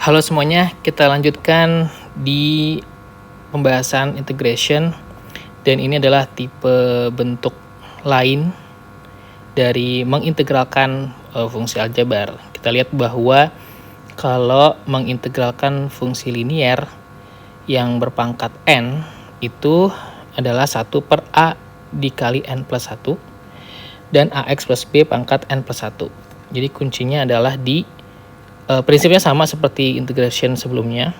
Halo semuanya, kita lanjutkan di pembahasan integration, dan ini adalah tipe bentuk lain dari mengintegralkan fungsi aljabar. Kita lihat bahwa kalau mengintegralkan fungsi linier yang berpangkat n itu adalah 1 per a dikali n plus 1 dan ax plus b pangkat n plus 1. Jadi kuncinya adalah di prinsipnya sama seperti integration sebelumnya.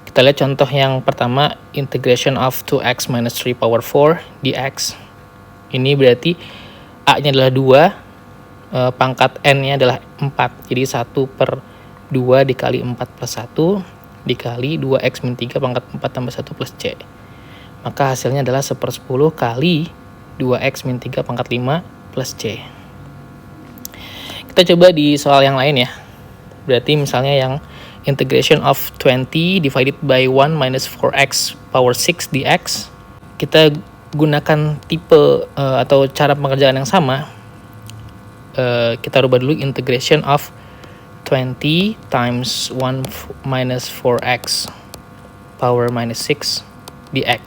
Kita lihat contoh yang pertama, integration of 2x minus 3 power 4 dx. Ini berarti a-nya adalah 2, pangkat n-nya adalah 4. Jadi 1 per 2 dikali 4 plus 1 dikali 2x min 3 pangkat 4 tambah 1 plus c. Maka hasilnya adalah 1/10 kali 2x min 3 pangkat 5 plus c. Kita coba di soal yang lain ya. Berarti misalnya yang integration of 20 divided by 1 minus 4x power 6 dx. Kita gunakan tipe atau cara pengerjaan yang sama. Kita rubah dulu integration of 20 times 1 minus 4x power minus 6 dx.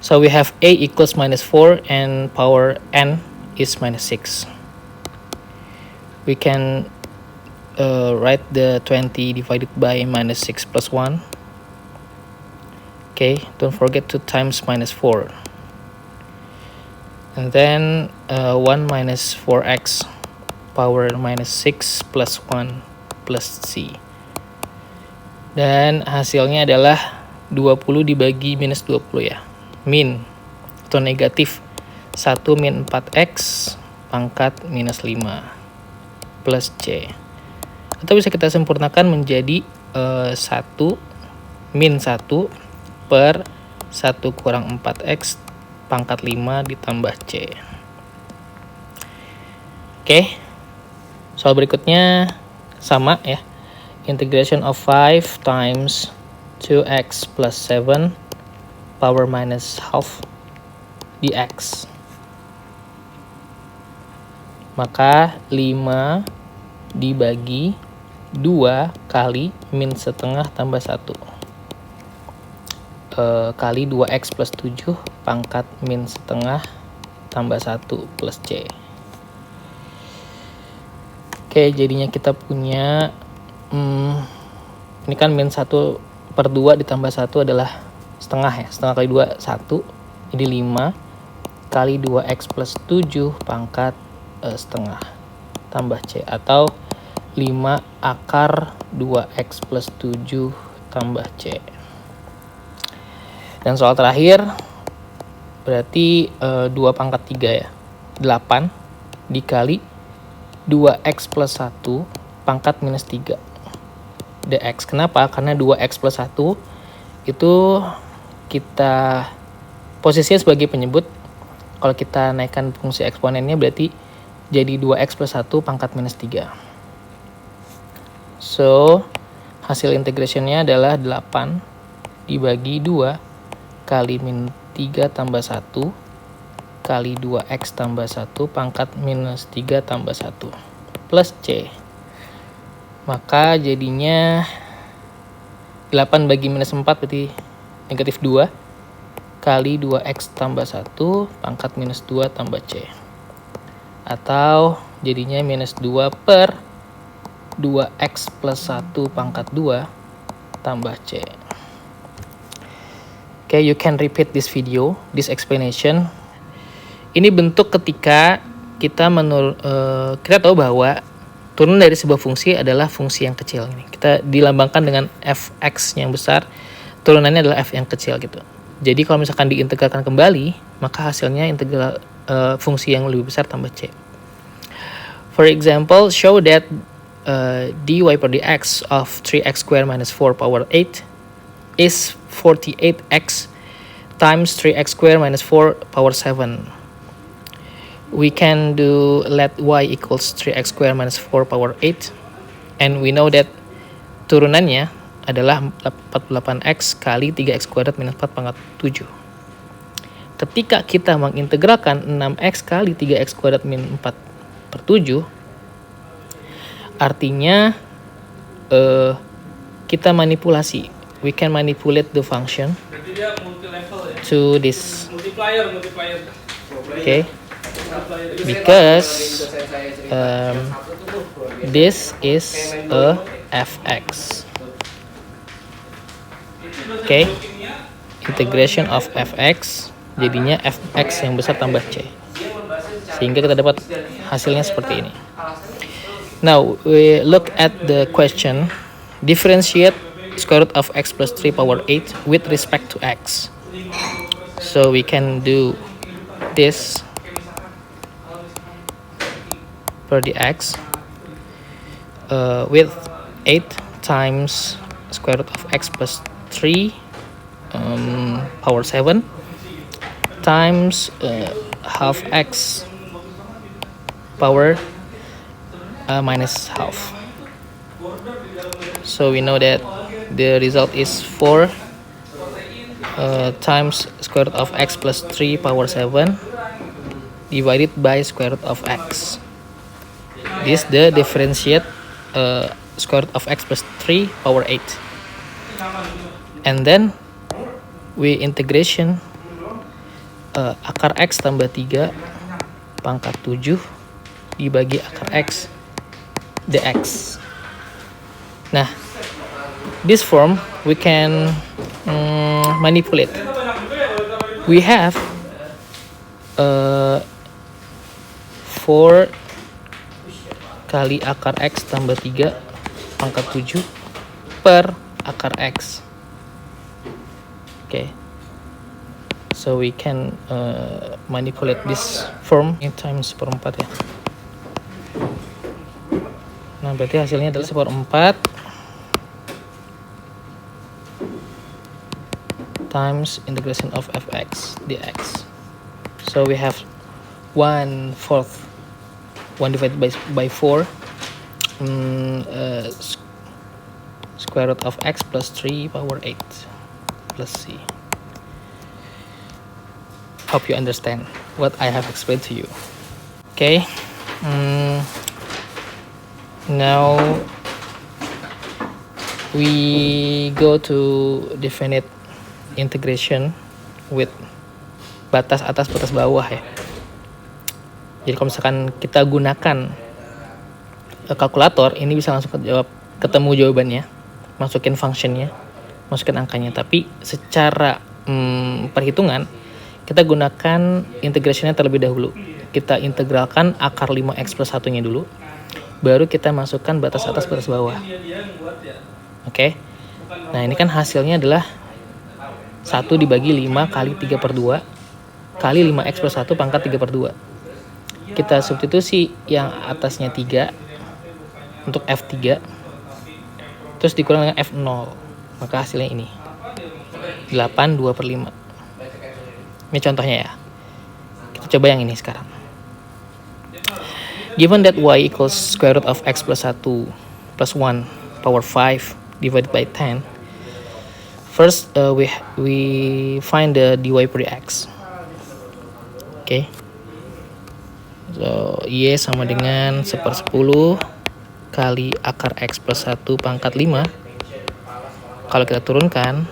So we have a equals minus 4 and power n is minus 6. We can write the 20 divided by minus 6 plus 1. Okay, don't forget to times minus 4. And then 1 minus 4x power minus 6 plus 1 plus c. Dan hasilnya adalah 20 dibagi minus 20 ya. Min atau negatif 1 min 4x pangkat minus 5 plus c. Atau bisa kita sempurnakan menjadi 1 min 1 per 1 kurang 4x pangkat 5 ditambah c. Oke, soal berikutnya sama ya. Integration of 5 times 2x plus 7 power minus half dx. Maka 5 dibagi 2 kali min setengah tambah 1 kali 2x plus 7 pangkat min setengah tambah 1 plus c. Oke, jadinya kita punya ini kan min 1 per 2 ditambah 1 adalah setengah ya. Setengah kali 2 1. Jadi 5 kali 2x plus 7 pangkat setengah tambah c, atau 5 akar 2x plus 7 tambah c. Dan soal terakhir berarti 2 pangkat 3 ya, 8 dikali 2x plus 1 pangkat minus 3 dx. Kenapa? Karena 2x plus 1 itu kita posisinya sebagai penyebut. Kalau kita naikkan fungsi eksponennya berarti jadi 2x plus 1 pangkat minus 3. So, hasil integrationnya adalah 8 dibagi 2 kali min 3 tambah 1 kali 2x tambah 1 pangkat minus 3 tambah 1 plus c. Maka jadinya 8 bagi minus 4 berarti negatif 2 kali 2x tambah 1 pangkat minus 2 tambah c. Atau jadinya minus 2 per 2x plus 1 pangkat 2 tambah c. Okay, you can repeat this this explanation. Ini bentuk ketika kita kita tahu bahwa turunan dari sebuah fungsi adalah fungsi yang kecil. Kita dilambangkan dengan fx yang besar, turunannya adalah f yang kecil gitu. Jadi kalau misalkan diintegralkan kembali, maka hasilnya integral fungsi yang lebih besar tambah c. For example, show that dy per dx of 3x squared minus 4 power 8 is 48x times 3x squared minus 4 power 7. We can do let y equals 3x squared minus 4 power 8, and we know that turunannya adalah 48x kali 3x squared minus 4 pangkat 7. Ketika kita mengintegralkan 6x kali 3x squared min 4 per 7, artinya kita manipulasi. We can manipulate the function to this. Okay, because this is a fx. Okay, integration of fx jadinya fx yang besar tambah c, sehingga kita dapat hasilnya seperti ini. Now we look at the question. Differentiate square root of x plus 3 power 8 with respect to x. So we can do this for the x with 8 times square root of x plus 3 power 7 times half x power minus half. So we know that the result is 4 times square root of x plus 3 power 7 divided by square root of x. This the differentiate square root of x plus 3 power 8. And then we integration akar x tambah 3 pangkat 7 dibagi akar x dx. Nah, this form we can manipulate. We have 4 kali akar x tambah 3 pangkat 7 per akar x. Okay, so we can manipulate this form in times seperempat ya. Nah, berarti hasilnya adalah seperempat times integration of fx dx. So we have 1/4, 1 divided by 4, square root of x plus 3 power 8 plus c. Hope you understand what I have explained to you. Okay, now we go to definite integration with batas atas batas bawah ya. Jadi kalau misalkan kita gunakan kalkulator, ini bisa langsung ketemu jawabannya, masukin functionnya, masukin angkanya. Tapi secara perhitungan kita gunakan integrationnya terlebih dahulu. Kita integralkan akar 5x plus 1-nya dulu, baru kita masukkan batas atas batas bawah. Oke. Nah, ini kan hasilnya adalah 1 dibagi 5 kali 3/2 kali 5x plus 1 pangkat 3/2. Kita substitusi yang atasnya 3 untuk F3, terus dikurang dengan F0, maka hasilnya ini 8 2/5. Ini contohnya ya. Kita coba yang ini sekarang. Given that y equals square root of x plus 1 plus 1 power 5 divided by 10, first we find the dy per dx. Okay, so y sama dengan 1/10 kali akar x plus 1 pangkat 5. Kalau kita turunkan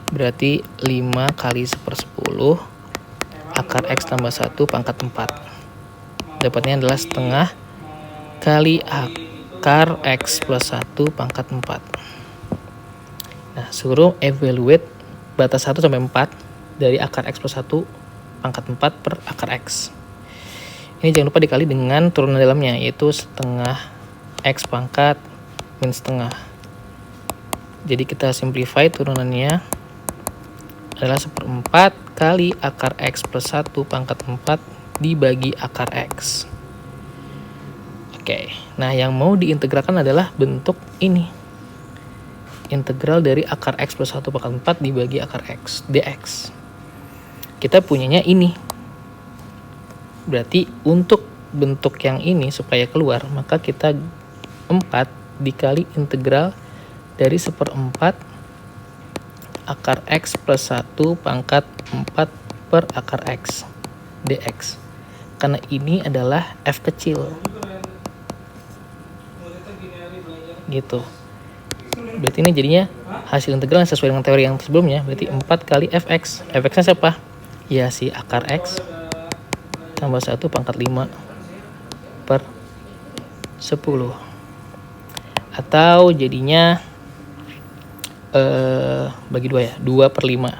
berarti 5 kali 1/10 akar x tambah 1 pangkat 4. Dapatnya adalah setengah kali akar x plus 1 pangkat 4. Nah, suruh evaluate batas 1 sampai 4 dari akar x plus 1 pangkat 4 per akar x. Ini jangan lupa dikali dengan turunan dalamnya, yaitu setengah x pangkat min setengah. Jadi kita simplify, turunannya adalah 1/4 kali akar x plus 1 pangkat 4 dibagi akar x. Oke, nah yang mau diintegralkan adalah bentuk ini. Integral dari akar x plus 1 pangkat 4 dibagi akar x dx. Kita punyanya ini. Berarti untuk bentuk yang ini supaya keluar, maka kita 4 dikali integral dari 1/4 akar x plus 1 pangkat 4 per akar x dx. Karena ini adalah f kecil. gitu. Berarti ini jadinya hasil integral yang sesuai dengan teori yang sebelumnya, berarti 4 kali fx. Fx-nya siapa? Ya si akar x tambah 1 pangkat 5 per 10. Atau jadinya bagi 2 ya, 2 per 5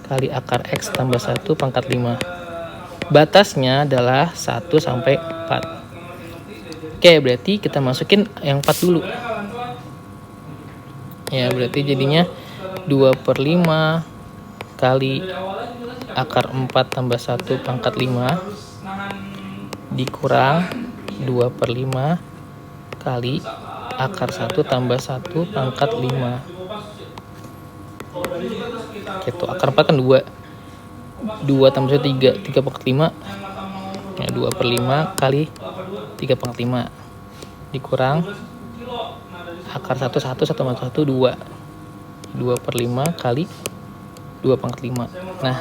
kali akar x tambah 1 pangkat 5. Batasnya adalah 1 sampai 4. Oke, berarti kita masukin yang 4 dulu. Ya, berarti jadinya 2 per 5 kali akar 4 tambah 1 pangkat 5 dikurang 2 per 5 kali akar 1 tambah 1 pangkat 5. Gitu, akar 4 kan 2. 2 tambah 1 3, 3 pangkat 5. Ya, 2 per 5 kali 3 pangkat 5 dikurang akar 1 1 tambah 1 2. 2 per 5 kali 2 pangkat 5. Nah,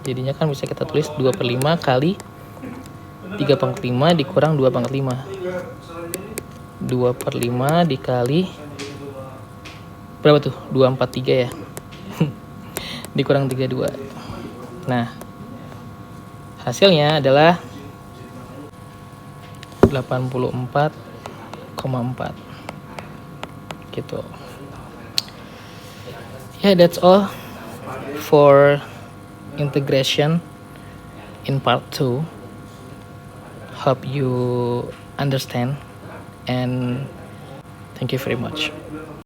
jadinya kan bisa kita tulis 2 per 5 kali 3 pangkat 5 dikurang 2 pangkat 5. 2 per 5 dikali berapa tuh? 243 ya. Dikurang 32. Nah, hasilnya adalah 84,4 gitu. Yeah, that's all for integration in part 2. Hope you understand and thank you very much.